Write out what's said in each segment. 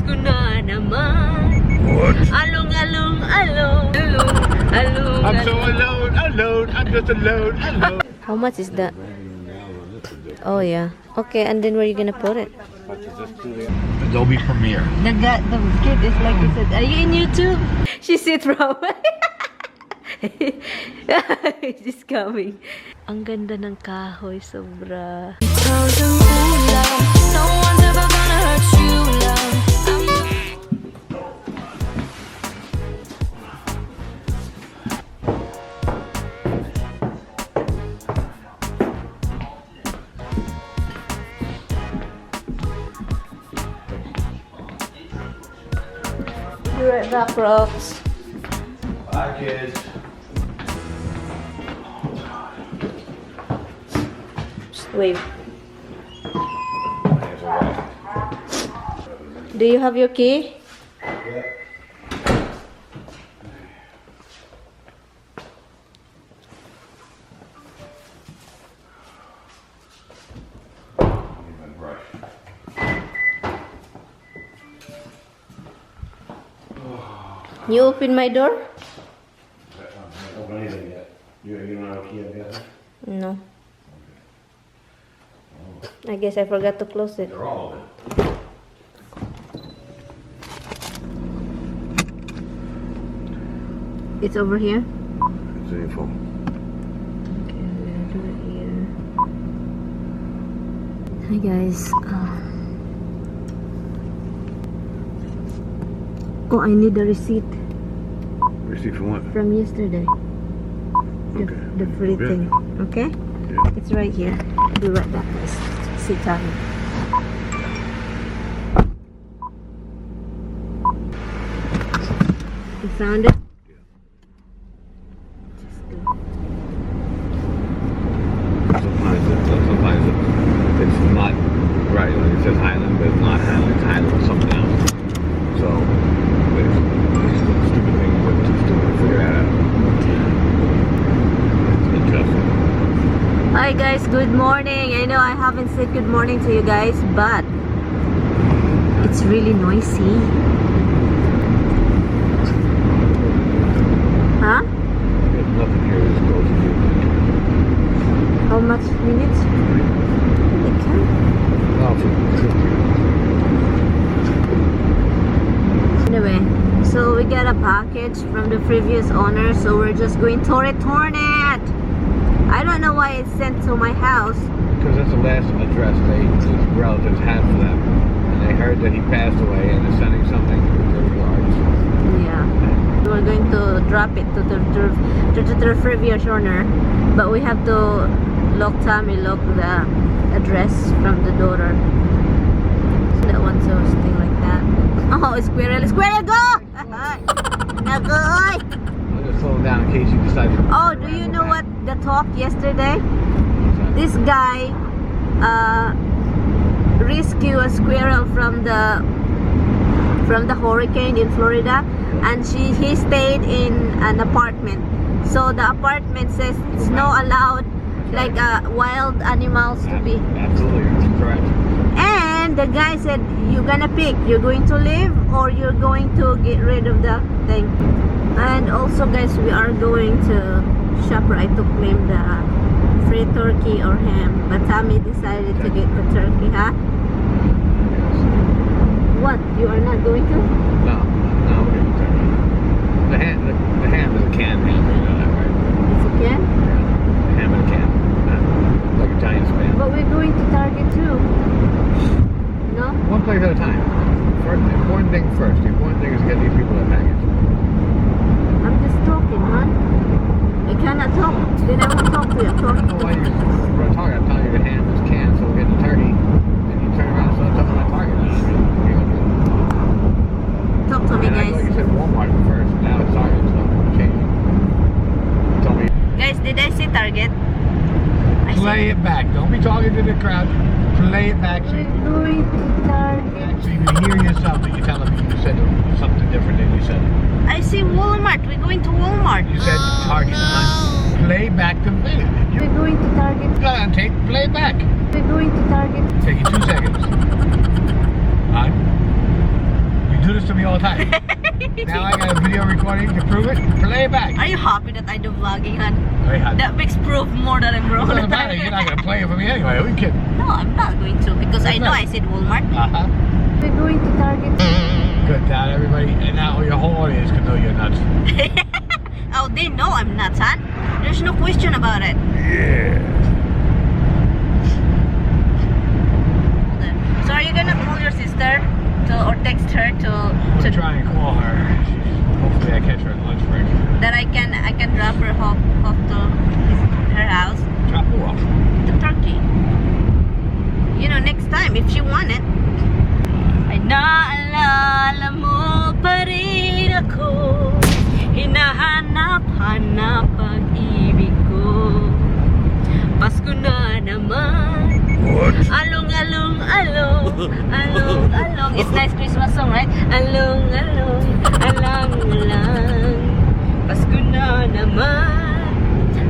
ko na naman. What? Along, along, along, along, along. I'm so alone, alone. I'm just alone, alone. How much is that? Oh yeah. Okay, and then where are you gonna put it? Adobe Premiere. The kid is like he said, are you in YouTube? She said from she's coming. Ang ganda ng kahoy, sobra. Be right back, Rox. Bye, kids. Just wave. Do you have your key? Yeah. You open my door? I don't anything yet. You don't have a key yet? No. I guess I forgot to close it. They're all open. It's over here? It's info. Okay, we'll do it here. Hi guys. Oh, I need the receipt Receipt for what? from yesterday. Okay. The free Okay. thing. Okay? Yeah. It's right here. Be right back, guys. Sit down. You found it? Just go. Sometimes it's not right. Like it says Highland, but it's not Highland. It's Highland or something else. So it's a stupid thing, but it's stupid to figure that out. It's interesting. Hi guys, good morning. I know I haven't said good morning to you guys, but it's really noisy. Huh? There's nothing here that's close to you. How much minutes? It can. Oh, Anyway, so we got a package from the previous owner, so we're just going to return it. I don't know why it's sent to my house. because that's the last address his relatives had for them. And they heard that he passed away and they're sending something to their yards. Yeah. We're going to drop it to the previous owner, but we have to lock the address from the daughter. So that one, so something like that. Oh, squirrel, go! Nagoy! I'll just slow down in case you decide to... Oh, do you know what the talk yesterday? This guy rescued a squirrel from the hurricane in Florida, and he stayed in an apartment. So the apartment says it's not allowed like wild animals to be. Absolutely, that's correct. And the guy said, you're gonna pick, you're going to leave or you're going to get rid of the thing. And also guys, we are going to ShopRite to claim the free turkey or ham, but Tommy decided to get the turkey, huh? What? You are not going to? No, we're getting turkey. The ham is a canned ham, you know that, right? It's a can? Yeah, ham in a can. Like Italian spam. But we're going to Target too. No? One place at a time. First, the important thing first. The important thing is to get these people that package. I'm just talking, hon. I cannot talk. Then I won't talk to you. I'm I don't know why talking. you're talking. I'm telling you the ham is canned, so we're getting the turkey. And you turn around and start talking about Target. Talk to me, And I guys. thought you said Walmart first. Now it's Target, so I'm going to change it. Tell me. Guys, did I say Target? Play it back. Don't be talking to the crowd. Play it back so We're going to Target. you can hear yourself that you're telling me you said something different than you said. I see Walmart. We're going to Walmart. You said Target. Play back the video. We're going to Target. Go on, play it back. We're going to Target. Take you 2 seconds. Alright? to me all the time. Now I got a video recording to prove it. Play it back. Are you happy that I do vlogging, hon? Very happy. That makes proof more that I'm wrong. Doesn't matter. You're not gonna play it for me anyway. Are you kidding? No, I'm not going to because I know I said Walmart. We're going to Target. Good, Dad. Everybody, and now your whole audience can know you're nuts. Oh, they know I'm nuts, hon. There's no question about it. Yeah. So are you gonna call your sister or text her to Try and call her. Hopefully I catch her at lunch break. that I can drop her off to her house? Drop who off? The turkey. You know, next time if she want it. Ay naalala mo pa rin ako, hinahanap-hanap pag-ibig ko. Pasko na naman. What? Along, along, along, along. It's nice Christmas song, right? Along, alang. Pasko na naman.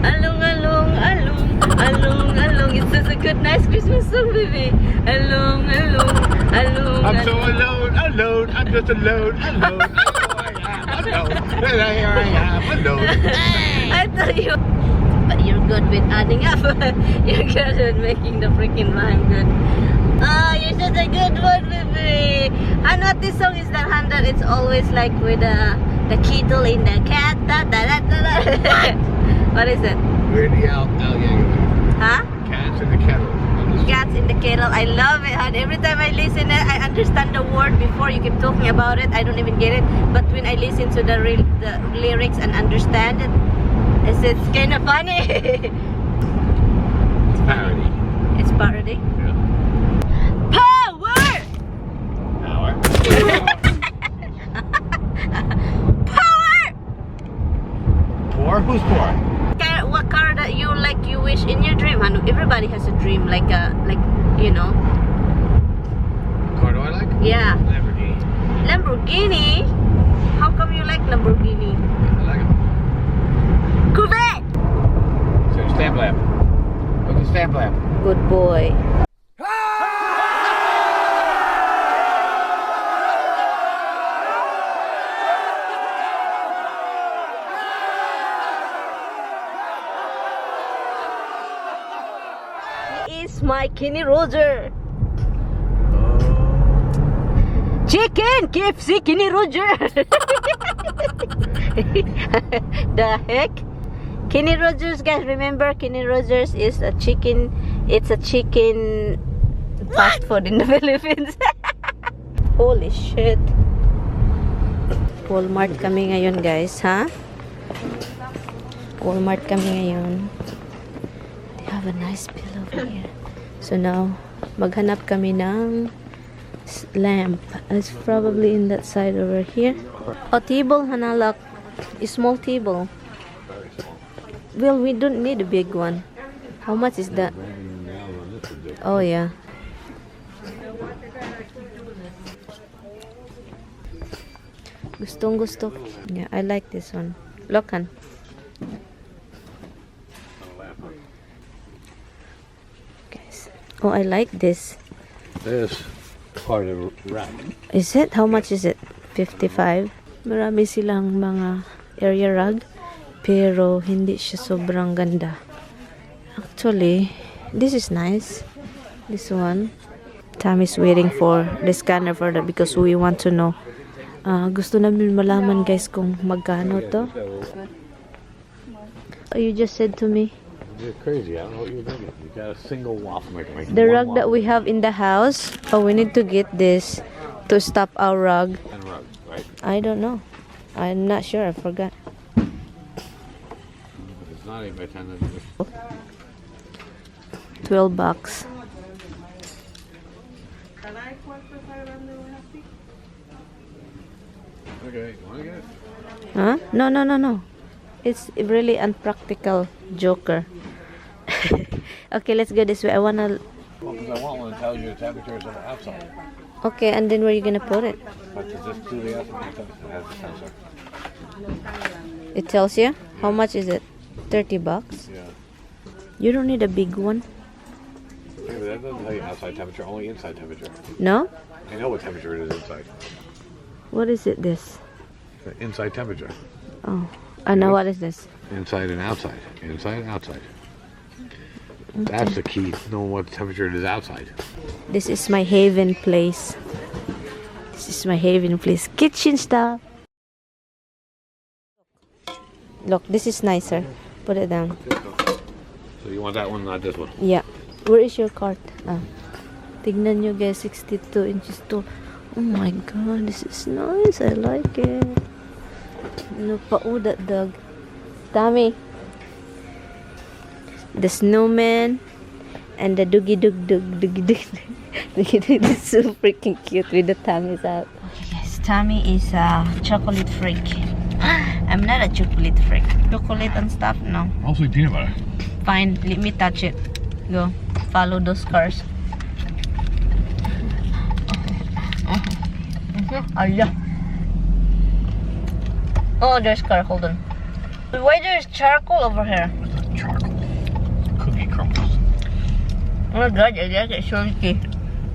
Along, along. It's such a good, nice Christmas song, baby. Along. I'm so alone. I'm just alone. Alone. Here I am, alone. I thought you. But you're good with adding up. You're good at making the freaking rhyme good. Oh, you're such a good one, baby. And what this song is that, Han, that it's always like with the kettle in the cat. What is it? We're the Huh? Cats in the kettle. Cats in the kettle. I love it, Han. Every time I listen it, I understand the word. Before you keep talking about it, I don't even get it. But when I listen to the lyrics and understand it, it's kind of funny. It's parody. It's parody. Yeah. Power! Power! Poor? Who's poor? What car that you like? You wish in your dream? Hanu, everybody has a dream, like you know. What car do I like? Yeah. Lamborghini. Lamborghini. How come you like Lamborghini? I like it. Corvette. So stamp lamp. What's the stamp lamp? Good boy. He is my Kenny Roger. Chicken KFC Kenny Roger. The heck? Kenny Rogers, guys, remember Kenny Rogers is a chicken. It's a chicken fast food in the Philippines. Holy shit. Walmart kami ngayon, guys, ha? Walmart kami ngayon. They have a nice bill over here. So now, maghanap kami ng lamp. It's probably in that side over here. Oh, table, hanalak. A small table. Well, we don't need a big one. How much is that? Oh, yeah. Gustong gusto. Yeah, I like this one. Look, Han. Guys. Oh, I like this. This part of the rack. Is it? How much is it? 55. Marami silang mga area rug. Pero hindi siya sobrang ganda. Actually, this is nice. This one. Tom is waiting for the scanner for that because we want to know. Gusto namin malaman, guys, kung magkano to. Oh, you just said to me. You're crazy. I don't know what you're thinking. You got a single waffle maker. The rug that we have in the house. Oh, we need to get this to stop our rug. And rug, right? I don't know. I'm not sure. I forgot. It's not 8 by 10. 12 bucks. Okay, you want to get it? Huh? No. It's really unpractical joker. Okay, let's go this way. I wanna. Well, because I want one that tells you the temperatures on the outside. Okay, and then where are you gonna put it? But to just do the outside, it has a sensor. It tells you? How much is it? 30 bucks? Yeah. You don't need a big one. Yeah, but that doesn't tell you outside temperature, only inside temperature. No? I know what temperature it is inside. What is it, this? The inside temperature. Oh. Now what is this? Inside and outside. Inside and outside. That's the key. Knowing what temperature it is outside. This is my haven place. This is my haven place. Kitchen stuff. Look, this is nicer. Put it down. So you want that one, not this one? Yeah. Where is your cart? Tignan nyo guys, 62 inches tall. Oh my god, this is nice. I like it. Ano pa? Oh, that dog. Tommy. The snowman and the doogie dog doogie dog. This is so freaking cute with the tummies out. Okay guys, Tommy is a chocolate freak. I'm not a chocolate freak. Chocolate and stuff, no. Mostly peanut butter. Fine, let me touch it. Go. Follow those cars. Oh, there's car. Hold on. Why there's charcoal over here? What's that charcoal? Cookie crumbles. Oh my god, I like it salty.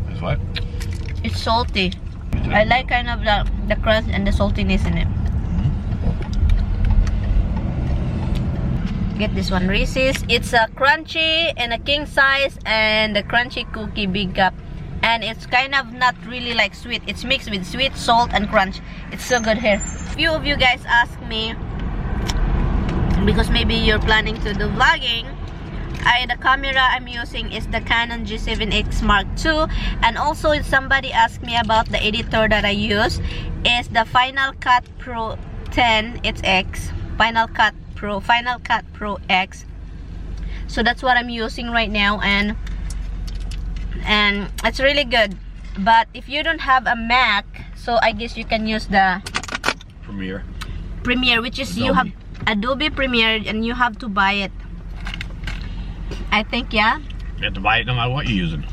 It's what? It's salty. I like kind of the crust and the saltiness in it. Get this one, Reese's. It's a crunchy and a king size and the crunchy cookie big cup. And it's kind of not really like sweet. It's mixed with sweet, salt, and crunch. It's so good here. Few of you guys ask me, because maybe you're planning to do vlogging, the camera I'm using is the Canon G7X Mark II. And also somebody asked me about the editor that I use. Is the Final Cut Pro 10. It's X. Final Cut Pro X. So that's what I'm using right now, and it's really good. But if you don't have a Mac, so I guess you can use the Premiere, which is Adobe. You have Adobe Premiere and you have to buy it, I think. Yeah, you have to buy it no matter what you're using.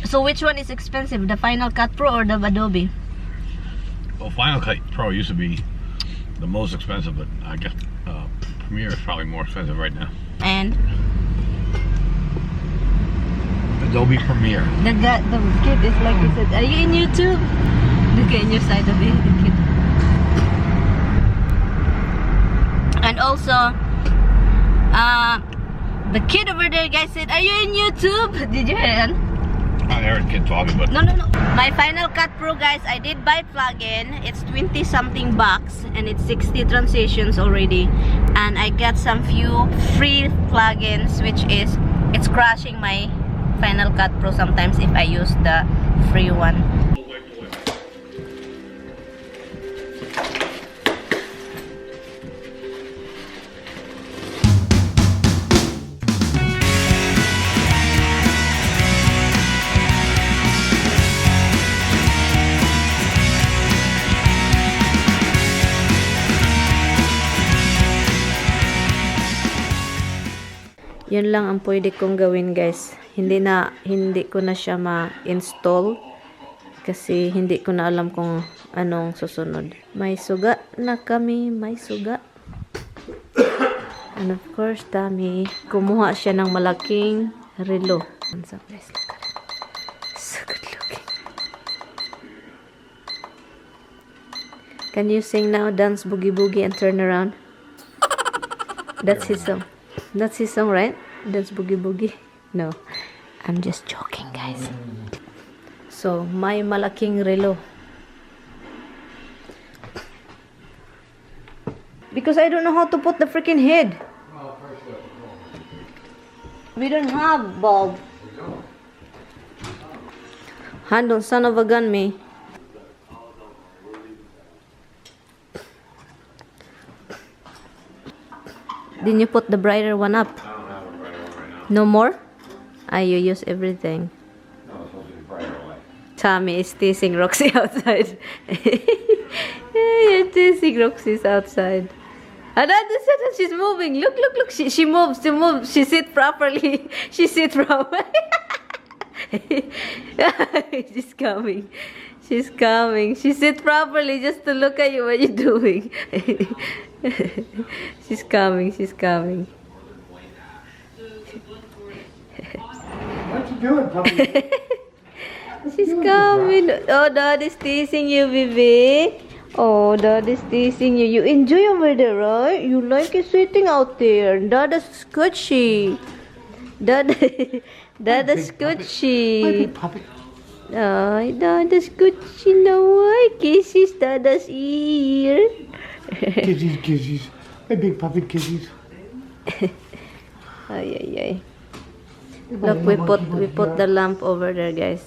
So which one is expensive, the Final Cut Pro or the Adobe? Well, Final Cut Pro used to be the most expensive, but I guess Premiere is probably more expensive right now. And Adobe Premiere. The kid is like, he said, are you in YouTube? Look at your side of it, the kid. And also, the kid over there, guys, said, are you in YouTube? Did you hear that? I heard kid talking, but no. My Final Cut Pro, guys, I did buy plugin. It's 20 something bucks and it's 60 transitions already. And I got some few free plugins, which is, it's crashing my Final Cut Pro sometimes if I use the free one. Yun lang ang pwede kong gawin, guys. Hindi ko na siya ma-install kasi hindi ko na alam kung anong susunod. May suga na kami, may suga. And of course, Tommy, kumuha siya ng malaking relo. So good looking. Can you sing now? Dance boogie boogie and turn around. That's his song. That's his song, right? Dance boogie boogie. No, I'm just joking, guys. So, may malaking relo. Because I don't know how to put the freaking head. We don't have bulb. Hand on, son of a gun, me. Didn't you put the brighter one up? I don't have a brighter one right now. No more? You use everything. No, it's supposed to be brighter light. Tommy is teasing Roxy outside. You're teasing Roxy's outside. And she's moving. Look. She moves. She sit properly. She sit properly. She's coming. She's coming. She sit properly just to look at you. What you're doing. She's coming. She's coming. What you doing, puppy? She's coming. Oh, Daddy's teasing you, baby. Oh, Daddy's teasing you. You enjoy over there, right? You like it sitting out there. Dada's squishy. Dada's squishy. Ay, Dada's squishy now. Ay, kisses Dada's ear. Kisses, kisses. My big puppy kisses. Ay, ay, ay. Look, we put the lamp over there, guys.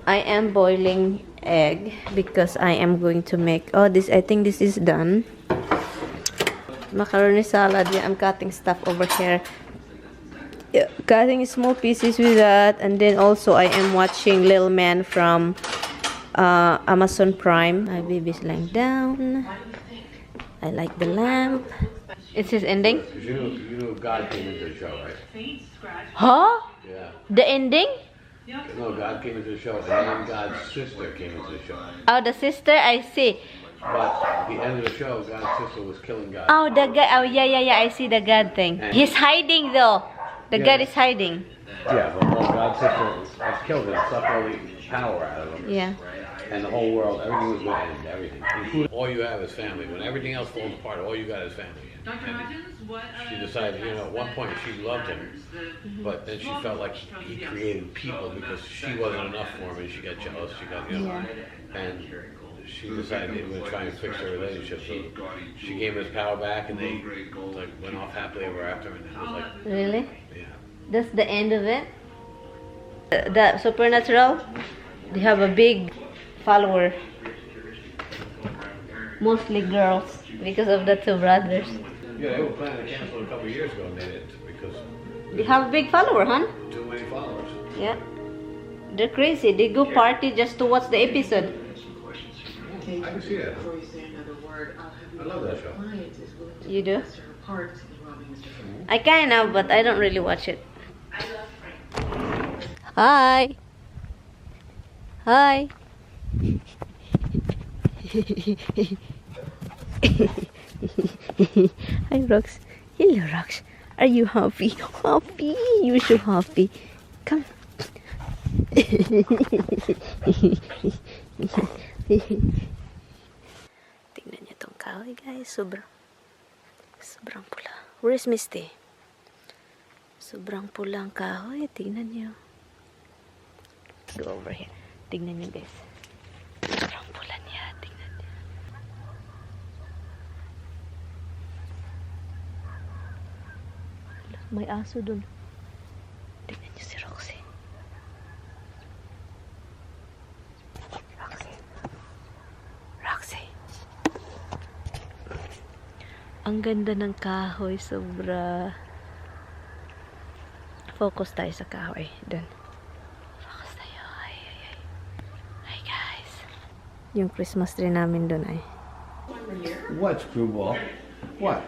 I am boiling egg because I am going to make. Oh, this, I think this is done. Macaroni salad. Yeah, I'm cutting stuff over here. Yeah, cutting small pieces with that, and then also I am watching Little Man from Amazon Prime. My baby's lying down. I like the lamp. It's his ending. You know God came into the show, right? Huh? Yeah. The ending? No, God came into the show, and then God's sister came into the show. Oh, the sister. I see. But at the end of the show, God's sister was killing God. Oh, the God. Oh, yeah. I see the God thing. He's hiding though. The God is hiding. Yeah, but God's sister has killed him, sucked all the power out of him. Yeah. And the whole world, everything was going to end, everything. Including all you have is family. When everything else falls apart, all you got is family. And she decided, you know, at one point she loved him, but then she felt like he created people because she wasn't enough for him, and she got jealous. She got, you know, and she decided they were going to try and fix their relationship. So she gave him his power back, and they like went off happily ever after. And it was like, Really? yeah. That's the end of it? The Supernatural? They have a big follower. Mostly girls because of the two brothers. Yeah, they were planning to cancel it a couple of years ago, and they didn't because They have a big follower, huh? too many followers. Yeah. They're crazy. They go party just to watch the episode. I can see that. I love that show. You do? I kind of, but I don't really watch it. Hi. Hi. Hi, Rox. Hello, Rox. Are you happy? Happy. You're so happy. Come. Tingnan niyo tong kahoy, guys. Sobrang pula. Where is Misty? Sobrang pula ang kahoy. Tingnan niyo. Go over here. Tingnan niyo, guys. Sobrang pula niya. Tingnan niyo. May aso dun. Tingnan niyo si Roxy. Roxy. Ang ganda ng kahoy. Sobra. Focus tayo sa kahoy. Dun. Focus tayo. Ay. Hi, guys. Yung Christmas tree namin dun ay. What, screwball? What?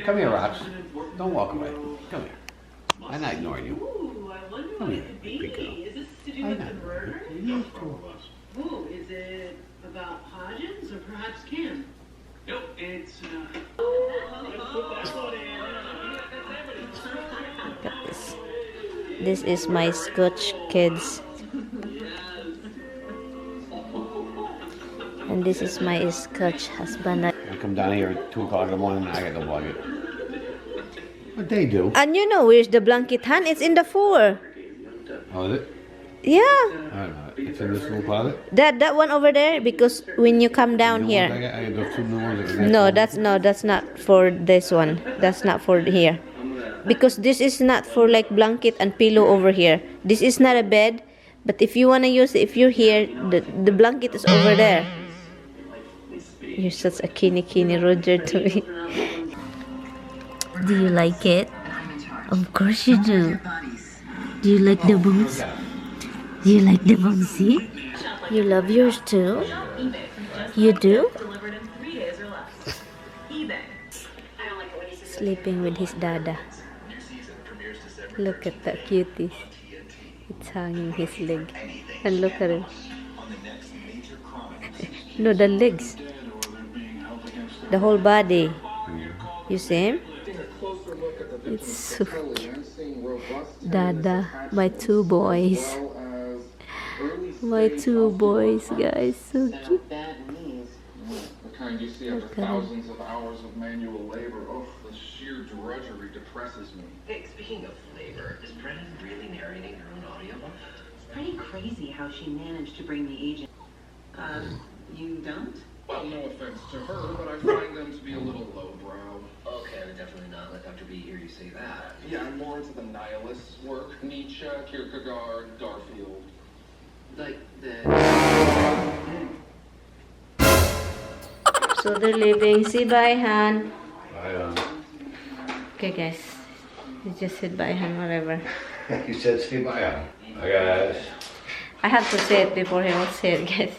Come here, Rox. Don't walk away. Come here. I'm not ignoring you. Come here, big girl. I'm not ignoring you. Ooh, is it about Hodgins or perhaps Cam? Nope, it's Got this. This is my Scotch kids. And this is my Scotch husband. I come down here at 2 o'clock in the morning and I gotta go log it. What they do? And you know where's the blanket, Han? It's in the floor. Oh, is it? Yeah. I don't know. It's in this little closet? That one over there, because when you come down New ones here. I got those 2 new ones. No, that's not for this one. That's not for here. Because this is not for like blanket and pillow over here. This is not a bed, but if you want to use it, if you're here, the blanket is over there. You're such a kini Roger to me. Do you like it? Of course you do. Do you like the bones? Do you like the bonesy? You love yours too? You do? Sleeping with his dada. Look at that cutie. It's hanging his leg. And look at him. No, the legs. The whole body. You see him? It's so cute. Dada, my 2 boys. My two boys, guys, so cute. The kind you see after thousands of hours of manual labor. Oh, the sheer drudgery depresses me. Hey, speaking of labor, is Brennan really narrating her own audiobook? It's pretty crazy how she managed to bring the agent. You don't? Well, no offense to her, but I find them to be a little lowbrow. Okay, I would definitely not let Dr. B hear you say that. Yeah, I'm more into the nihilist work. Nietzsche, Kierkegaard, Garfield. Like the... So they're leaving. Say bye, Han. Bye, Okay, guys. You just said bye, Han, whatever. You said say bye, Hi, guys. I had to say it before he would say it, guys.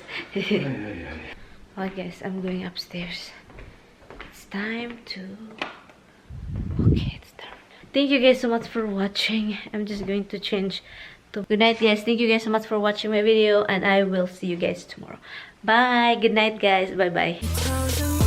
Alright, guys, I'm going upstairs. It's time to... Okay, it's time. Thank you guys so much for watching. I'm just going to change to... Good night, guys. Thank you guys so much for watching my video, and I will see you guys tomorrow. Bye. Good night, guys. Bye-bye.